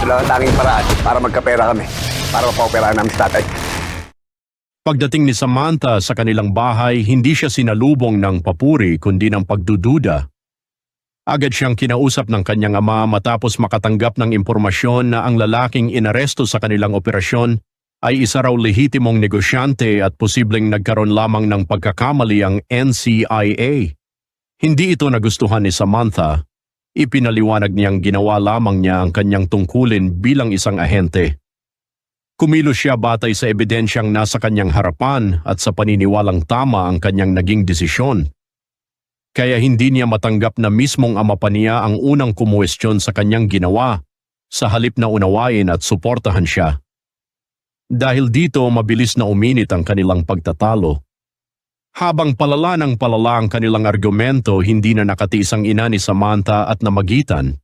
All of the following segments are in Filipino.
Wala kang tanging paraan para magkapera kami. Para mapaoperahan namin si tatay. Pagdating ni Samantha sa kanilang bahay, hindi siya sinalubong ng papuri kundi ng pagdududa. Agad siyang kinausap ng kanyang ama matapos makatanggap ng impormasyon na ang lalaking inaresto sa kanilang operasyon ay isa raw lehitimong negosyante at posibleng nagkaroon lamang ng pagkakamali ang NCIA. Hindi ito nagustuhan ni Samantha. Ipinaliwanag niyang ginawa lamang niya ang kanyang tungkulin bilang isang ahente. Kumilos siya batay sa ebidensyang nasa kanyang harapan at sa paniniwalang tama ang kanyang naging desisyon. Kaya hindi niya matanggap na mismong ama pa niya ang unang kumuwestiyon sa kanyang ginawa, sa halip na unawain at suportahan siya. Dahil dito mabilis na uminit ang kanilang pagtatalo. Habang palala ng palala ang kanilang argumento, hindi na nakatiis ang ina ni Samantha at namagitan.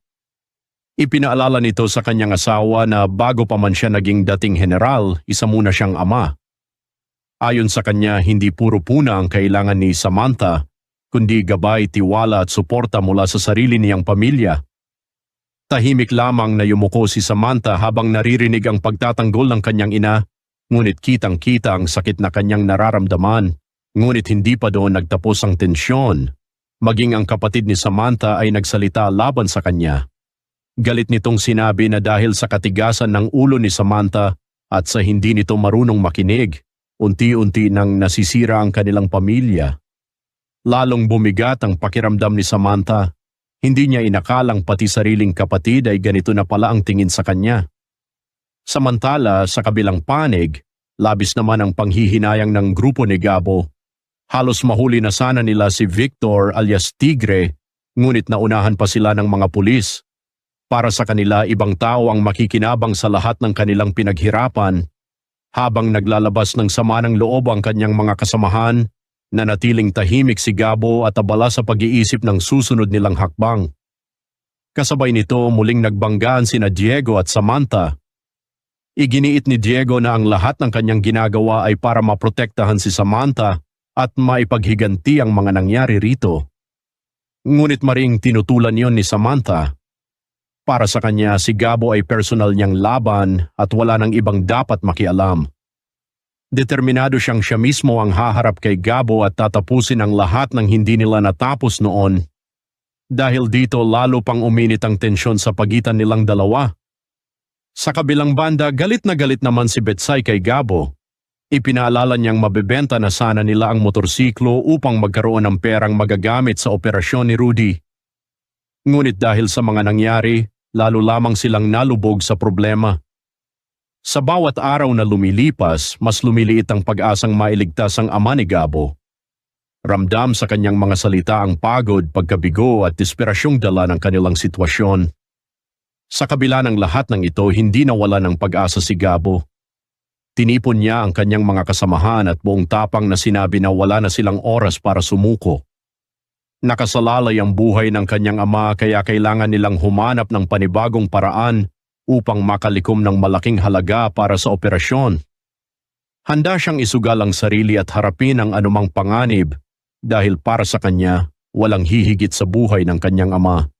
Ipinaalala nito sa kanyang asawa na bago pa man siya naging dating general, isa muna siyang ama. Ayon sa kanya, hindi puro puna ang kailangan ni Samantha, kundi gabay, tiwala at suporta mula sa sarili niyang pamilya. Tahimik lamang na yumuko si Samantha habang naririnig ang pagtatanggol ng kanyang ina, ngunit kitang-kita ang sakit na kanyang nararamdaman, ngunit hindi pa doon nagtapos ang tensyon. Maging ang kapatid ni Samantha ay nagsalita laban sa kanya. Galit nitong sinabi na dahil sa katigasan ng ulo ni Samantha at sa hindi nito marunong makinig, unti-unti nang nasisira ang kanilang pamilya. Lalong bumigat ang pakiramdam ni Samantha. Hindi niya inakalang pati sariling kapatid ay ganito na pala ang tingin sa kanya. Samantala, sa kabilang panig, labis naman ang panghihinayang ng grupo ni Gabo. Halos mahuli na sana nila si Victor alias Tigre, ngunit naunahan pa sila ng mga pulis. Para sa kanila, ibang tao ang makikinabang sa lahat ng kanilang pinaghirapan. Habang naglalabas ng sama ng loob ang kanyang mga kasamahan, nanatiling tahimik si Gabo at abala sa pag-iisip ng susunod nilang hakbang. Kasabay nito, muling nagbanggaan sina Diego at Samantha. Iginiit ni Diego na ang lahat ng kanyang ginagawa ay para maprotektahan si Samantha at maipaghiganti ang mga nangyari rito. Ngunit maring tinutulan yon ni Samantha. Para sa kanya, si Gabo ay personal niyang laban at wala nang ibang dapat makialam. Determinado siyang siya mismo ang haharap kay Gabo at tatapusin ang lahat ng hindi nila natapos noon. Dahil dito lalo pang uminit ang tensyon sa pagitan nilang dalawa. Sa kabilang banda, galit naman si Betsay kay Gabo. Ipinaalala niyang mabebenta na sana nila ang motorsiklo upang magkaroon ng perang magagamit sa operasyon ni Rudy. Ngunit dahil sa mga nangyari, lalo lamang silang nalubog sa problema. Sa bawat araw na lumilipas, mas lumiliit ang pag-asang mailigtas ang ama ni Gabo. Ramdam sa kanyang mga salita ang pagod, pagkabigo at desperasyong dala ng kanilang sitwasyon. Sa kabila ng lahat ng ito, hindi nawala ng pag-asa si Gabo. Tinipon niya ang kanyang mga kasamahan at buong tapang na sinabi na wala na silang oras para sumuko. Nakasalalay ang buhay ng kanyang ama kaya kailangan nilang humanap ng panibagong paraan upang makalikom ng malaking halaga para sa operasyon. Handa siyang isugal ang sarili at harapin ang anumang panganib dahil para sa kanya, walang hihigit sa buhay ng kanyang ama.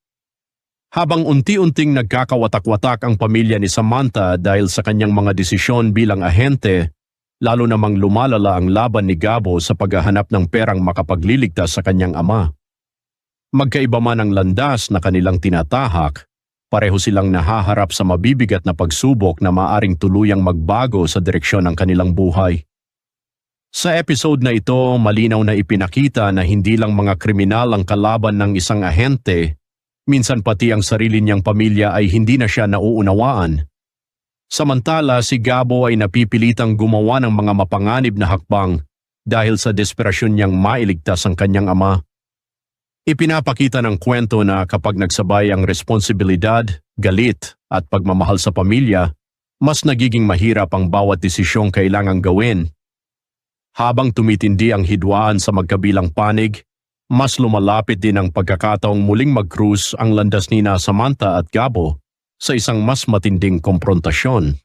Habang unti-unting nagkakawatak-watak ang pamilya ni Samantha dahil sa kanyang mga desisyon bilang ahente, lalo namang lumalala ang laban ni Gabo sa paghahanap ng perang makapagliligtas sa kanyang ama. Magkaiba man ang landas na kanilang tinatahak, pareho silang nahaharap sa mabibigat na pagsubok na maaring tuluyang magbago sa direksyon ng kanilang buhay. Sa episode na ito, malinaw na ipinakita na hindi lang mga kriminal ang kalaban ng isang ahente, minsan pati ang sarili niyang pamilya ay hindi na siya nauunawaan. Samantala, si Gabo ay napipilitang gumawa ng mga mapanganib na hakbang dahil sa desperasyon niyang mailigtas ang kanyang ama. Ipinapakita ng kwento na kapag nagsabay ang responsibilidad, galit at pagmamahal sa pamilya, mas nagiging mahirap ang bawat desisyong kailangang gawin. Habang tumitindi ang hidwaan sa magkabilang panig, mas lumalapit din ang pagkakataong muling mag-cruise ang landas nina Samantha at Gabo sa isang mas matinding komprontasyon.